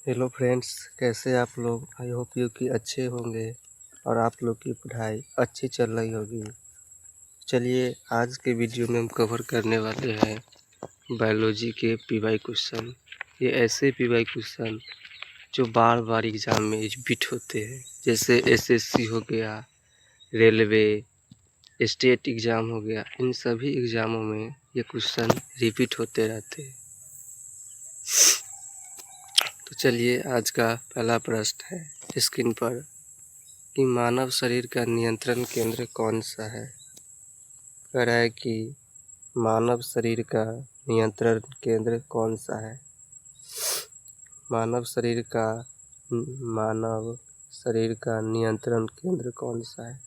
Hello friends, कैसे आप लोग। आई होप यू कि अच्छे होंगे और आप लोग की पढ़ाई अच्छी चल रही होगी। चलिए आज के वीडियो में हम कवर करने वाले हैं बायोलॉजी के पीवाई क्वेश्चन। ये ऐसे पीवाई क्वेश्चन जो बार बार एग्ज़ाम में रिपीट होते हैं, जैसे एसएससी हो गया, रेलवे, स्टेट एग्ज़ाम हो गया। इन सभी एग्ज़ामों में ये क्वेश्चन रिपीट होते रहते हैं। तो चलिए आज का पहला प्रश्न है स्क्रीन पर कि मानव शरीर का नियंत्रण केंद्र कौन सा है। कह रहा है कि मानव शरीर का नियंत्रण केंद्र कौन सा है। मानव शरीर का नियंत्रण केंद्र कौन सा है।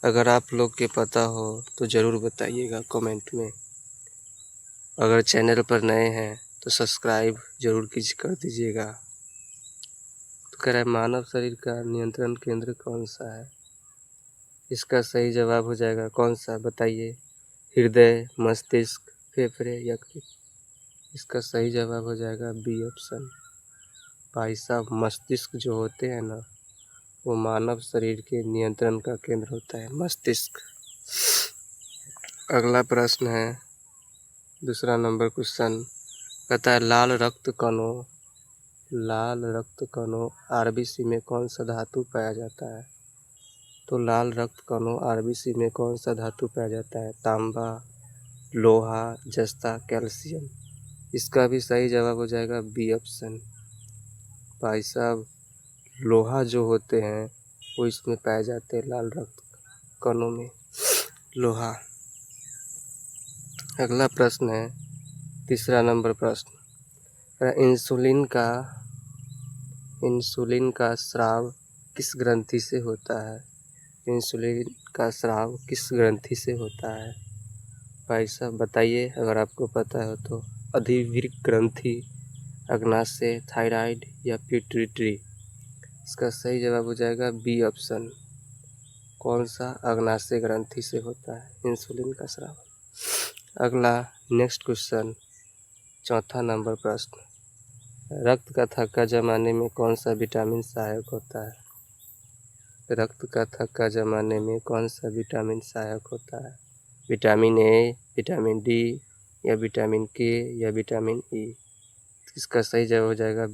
अगर आप लोग के पता हो तो ज़रूर बताइएगा कमेंट में। अगर चैनल पर नए हैं तो सब्सक्राइब ज़रूर कर दीजिएगा। तो कह रहा है मानव शरीर का नियंत्रण केंद्र कौन सा है। इसका सही जवाब हो जाएगा कौन सा, बताइए। हृदय, मस्तिष्क, फेफड़े, यकृत। इसका सही जवाब हो जाएगा बी ऑप्शन। भाई साहब, मस्तिष्क जो होते हैं ना, वो मानव शरीर के नियंत्रण का केंद्र होता है, मस्तिष्क। अगला प्रश्न है दूसरा नंबर क्वेश्चन। कहता है लाल रक्त कणों आरबीसी में कौन सा धातु पाया जाता है। तो लाल रक्त कणों आरबीसी में कौन सा धातु पाया जाता है। तांबा, लोहा, जस्ता, कैल्शियम। इसका भी सही जवाब हो जाएगा बी ऑप्शन। भाई साहब, लोहा जो होते हैं वो इसमें पाए जाते हैं, लाल रक्त कणों में लोहा। अगला प्रश्न है तीसरा नंबर प्रश्न। इंसुलिन का स्राव किस ग्रंथि से होता है। इंसुलिन का स्राव किस ग्रंथि से होता है। भाई साहब बताइए अगर आपको पता है तो। अधिवृक्क ग्रंथि, अग्नाशय, थायराइड या पिट्यूटरी। इसका सही जवाब हो जाएगा बी ऑप्शन। कौन सा, अग्नाशय ग्रंथि से होता है इंसुलिन का स्राव। अगला नेक्स्ट क्वेश्चन, चौथा नंबर प्रश्न। रक्त का थक्का जमाने में कौन सा विटामिन सहायक होता है। रक्त का थक्का जमाने में कौन सा विटामिन सहायक होता है। विटामिन ए, विटामिन डी या विटामिन के या विटामिन ई। इसका सही जवाब हो जाएगा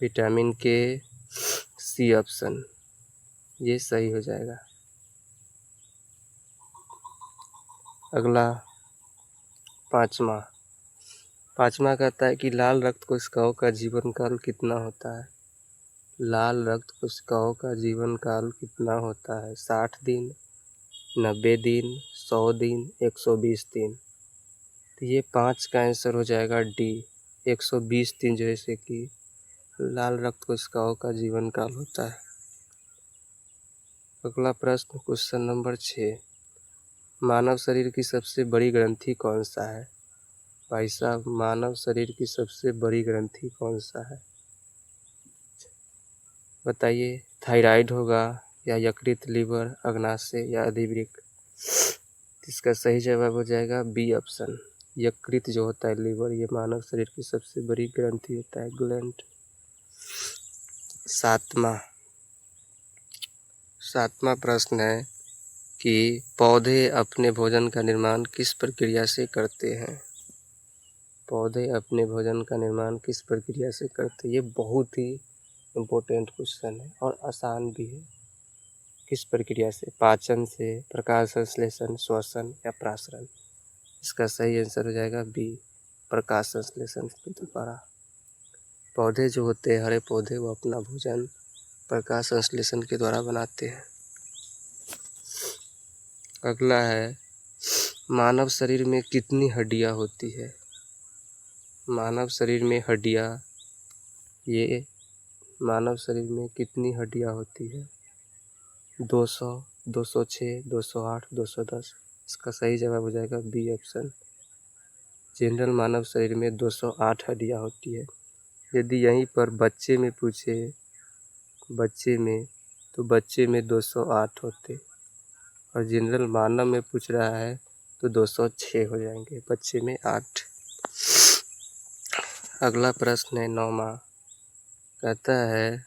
विटामिन के सी ऑप्शन, ये सही हो जाएगा। अगला पाँचवा कहता है कि लाल रक्त कोशिकाओं का जीवन काल कितना होता है। लाल रक्त कोशिकाओं का जीवन काल कितना होता है। 60 दिन, 90 दिन, 100 दिन, 120 दिन। तो ये 5 का आंसर हो जाएगा डी, 120 दिन जैसे कि लाल रक्त कोशिकाओं का जीवन काल होता है। अगला प्रश्न क्वेश्चन नंबर 6। मानव शरीर की सबसे बड़ी ग्रंथि कौन सा है। भाई साहब, मानव शरीर की सबसे बड़ी ग्रंथि कौन सा है, बताइए। थायराइड होगा या यकृत, लीवर, अग्नाशय या अधिवृक्क। इसका सही जवाब हो जाएगा बी ऑप्शन। यकृत जो होता है, लीवर, ये मानव शरीर की सबसे बड़ी ग्रंथि होता है, ग्लैंड। सातवां प्रश्न है कि पौधे अपने भोजन का निर्माण किस प्रक्रिया से करते हैं। पौधे अपने भोजन का निर्माण किस प्रक्रिया से करते हैं। ये बहुत ही इम्पोर्टेंट क्वेश्चन है और आसान भी है। किस प्रक्रिया से, पाचन से, प्रकाश संश्लेषण, श्वसन या प्रासरण। इसका सही आंसर हो जाएगा बी, प्रकाश संश्लेषण के द्वारा। पौधे जो होते हैं, हरे पौधे, वो अपना भोजन प्रकाश संश्लेषण के द्वारा बनाते हैं। अगला है मानव शरीर में कितनी हड्डियां होती है। मानव शरीर में मानव शरीर में कितनी हड्डियां होती है। 200, 206, 208, 210। इसका सही जवाब हो जाएगा बी ऑप्शन। जनरल मानव शरीर में 208 हड्डियां होती है। यदि यहीं पर बच्चे में पूछे, तो बच्चे में 208 होते, और जनरल मानव में पूछ रहा है तो 206 हो जाएंगे, बच्चे में 8। अगला प्रश्न है 9वां। कहता है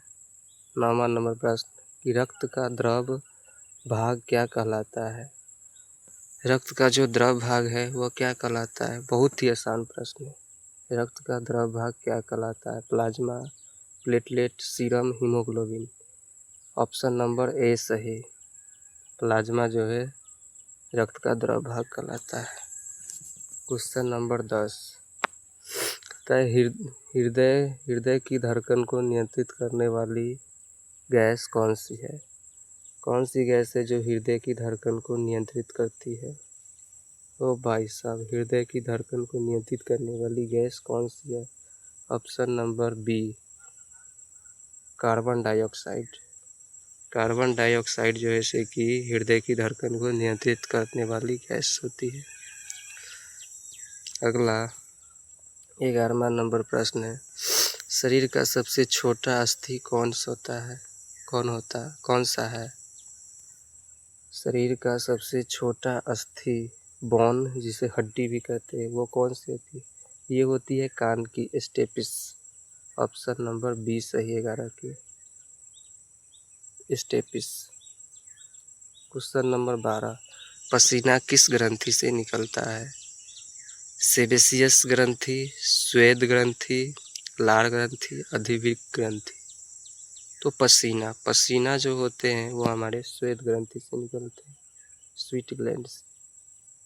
9वां नंबर प्रश्न कि रक्त का द्रव भाग क्या कहलाता है। रक्त का जो द्रव भाग है वह क्या कहलाता है। बहुत ही आसान प्रश्न है। रक्त का द्रव भाग क्या कहलाता है। Plasma, platelet, serum, haemoglobin. Option number A सही। प्लाज्मा जो है रक्त का द्रव भाग कहलाता है। क्वेश्चन नंबर 10 कहता है हृदय की धड़कन को नियंत्रित करने वाली गैस कौन सी है। कौन सी गैस है जो हृदय की धड़कन को नियंत्रित करती है। ओ भाई साहब, हृदय की धड़कन को नियंत्रित करने वाली गैस कौन सी है। Option number B, carbon dioxide. Carbon dioxide जो है से कि हृदय की धड़कन को नियंत्रित करने वाली गैस होती है। अगला 11वां नंबर प्रश्न है शरीर का सबसे छोटा अस्थि कौन सा है। शरीर का सबसे छोटा अस्थि बोन, जिसे हड्डी भी कहते हैं, वो कौन सी होती है। ये होती है कान की स्टेपिस। ऑप्शन नंबर बी सही। 11 की स्टेपिस। क्वेश्चन नंबर 12 पसीना किस ग्रंथि से निकलता है। सेबेसियस ग्रंथि, स्वेद ग्रंथि, लार ग्रंथि, अधिवृक्क ग्रंथि। तो पसीना जो होते हैं वो हमारे स्वेद ग्रंथि से निकलते हैं, स्वीट ग्लैंड से।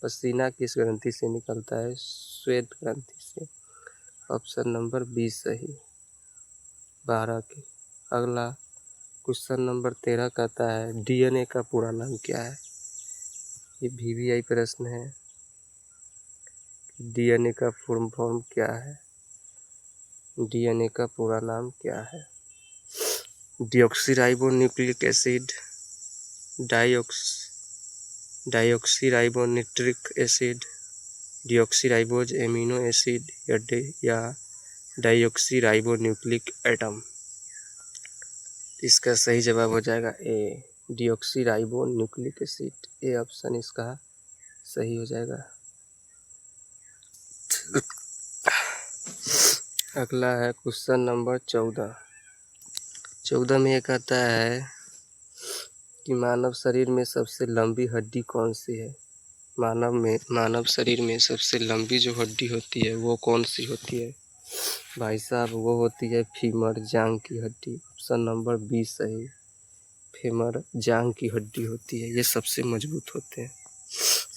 पसीना किस ग्रंथि से निकलता है। स्वेद ग्रंथि से। ऑप्शन नंबर बी सही। 12 की। अगला क्वेश्चन नंबर 13 कहता है डीएनए का पूरा नाम क्या है। ये वीवीआई प्रश्न है। डीएनए का फुल फॉर्म क्या है। डीएनए का पूरा नाम क्या है। Deoxyribonucleic acid, deoxyribonucleic acid, deoxyribose amino acid या डाइऑक्सीराइबोन्यूक्लिक एटम। इसका सही जवाब हो जाएगा A, deoxyribonucleic acid. A option इसका सही हो जाएगा। अगला है क्वेश्चन नंबर 14 में ये कहता है कि मानव शरीर में सबसे लंबी हड्डी कौन सी है। मानव शरीर में सबसे लंबी जो हड्डी होती है वो कौन सी होती है। भाई साहब, वो होती है फीमर, जांग की हड्डी। ऑप्शन नंबर बी सही। फीमर जांग की हड्डी होती है, ये सबसे मजबूत होते हैं,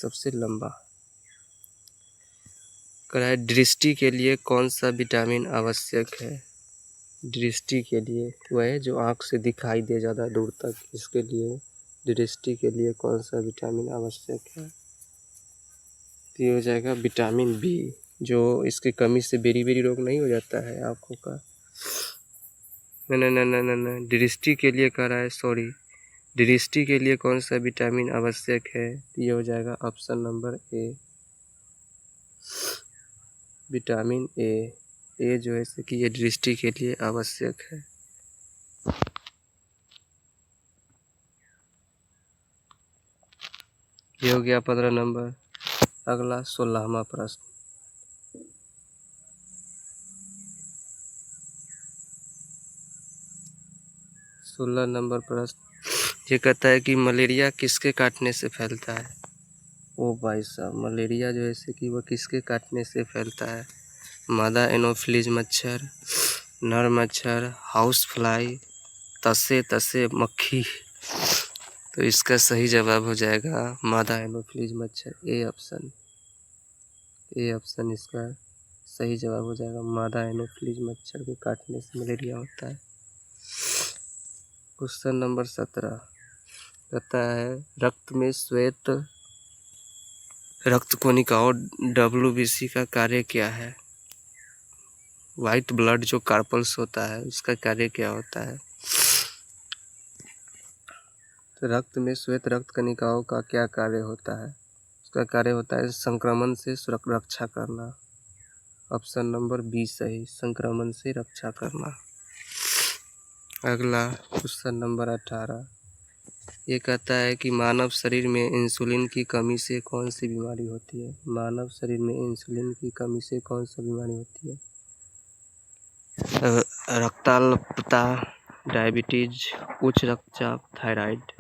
सबसे लंबा। कह दृष्टि के लिए कौन सा विटामिन आवश्यक है। दृष्टि के लिए वह जो आँख से दिखाई दे ज़्यादा दूर तक, इसके लिए दृष्टि के लिए कौन सा विटामिन आवश्यक है। ये हो जाएगा विटामिन बी, जो इसकी कमी से बेरी रोग नहीं हो जाता है आँखों का। न दृष्टि के लिए कह रहा है, सॉरी, दृष्टि के लिए कौन सा विटामिन आवश्यक है। ये हो जाएगा option number A, vitamin A. ये जो है कि ये दृष्टि के लिए आवश्यक है। ये हो गया 15 नंबर। अगला 16वां प्रश्न। सोलह नंबर प्रश्न ये कहता है कि मलेरिया किसके काटने से फैलता है। ओ भाई साहब, मलेरिया जो है कि वह किसके काटने से फैलता है। मादा एनोफिलीज मच्छर, नर मच्छर, हाउस फ्लाई, तसे मक्खी। तो इसका सही जवाब हो जाएगा मादा एनोफिलीज मच्छर। ए ऑप्शन इसका सही जवाब हो जाएगा। मादा एनोफिलीज मच्छर के काटने से मलेरिया होता है। क्वेश्चन नंबर 17 कहता है रक्त में श्वेत रक्त कोशिकाओं WBC का कार्य क्या है। वाइट ब्लड जो कार्पल्स होता है उसका कार्य क्या होता है। तो रक्त में श्वेत रक्त कणिकाओं का क्या कार्य होता है। उसका कार्य होता है संक्रमण से रक्षा करना। ऑप्शन नंबर बी सही, संक्रमण से रक्षा करना। अगला क्वेश्चन नंबर 18 ये कहता है कि मानव शरीर में इंसुलिन की कमी से कौन सी बीमारी होती है। मानव शरीर में इंसुलिन की कमी से कौन सी बीमारी होती है। रक्ताल्पता, डायबिटीज, उच्च रक्तचाप, थायराइड।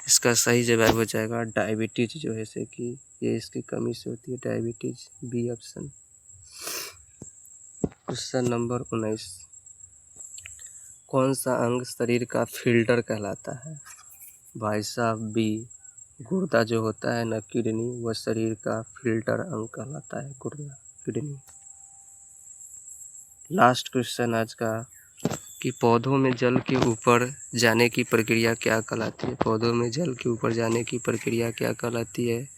इसका सही जवाब हो जाएगा डायबिटीज, जो है से कि ये इसकी कमी से होती है, diabetes, B option. Question number 19, कौन सा अंग शरीर का फिल्टर कहलाता है? भाई साहब बी, गुर्दा जो होता है ना, किडनी, वह शरीर का फिल्टर अंग कहलाता है, गुर्दा, किडनी। लास्ट क्वेश्चन आज का, कि पौधों में जल के ऊपर जाने की प्रक्रिया क्या कहलाती है? पौधों में जल के ऊपर जाने की प्रक्रिया क्या कहलाती है?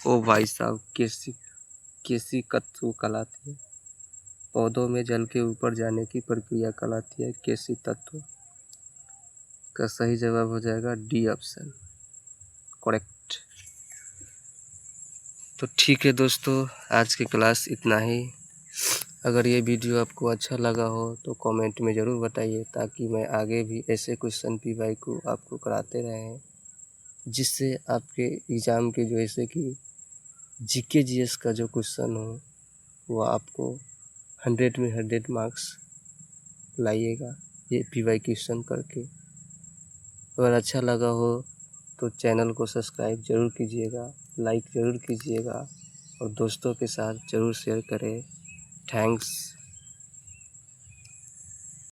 ओ भाई साहब, केशिकत्व कहलाती है। पौधों में जल के ऊपर जाने की प्रक्रिया कहलाती है केशिकत्व। का सही जवाब हो जाएगा डी ऑप्शन, करेक्ट। तो ठीक है दोस्तों, आज की क्लास इतना ही। अगर ये वीडियो आपको अच्छा लगा हो तो कमेंट में ज़रूर बताइए, ताकि मैं आगे भी ऐसे क्वेश्चन पीवाई को आपको कराते रहें, जिससे आपके एग्ज़ाम के जो ऐसे कि जीके जीएस का जो क्वेश्चन हो वो आपको 100 में 100 मार्क्स लाइएगा, ये पीवाई क्वेश्चन करके। अगर अच्छा लगा हो तो चैनल को सब्सक्राइब ज़रूर कीजिएगा, लाइक ज़रूर कीजिएगा और दोस्तों के साथ ज़रूर शेयर करें। थैंक्स।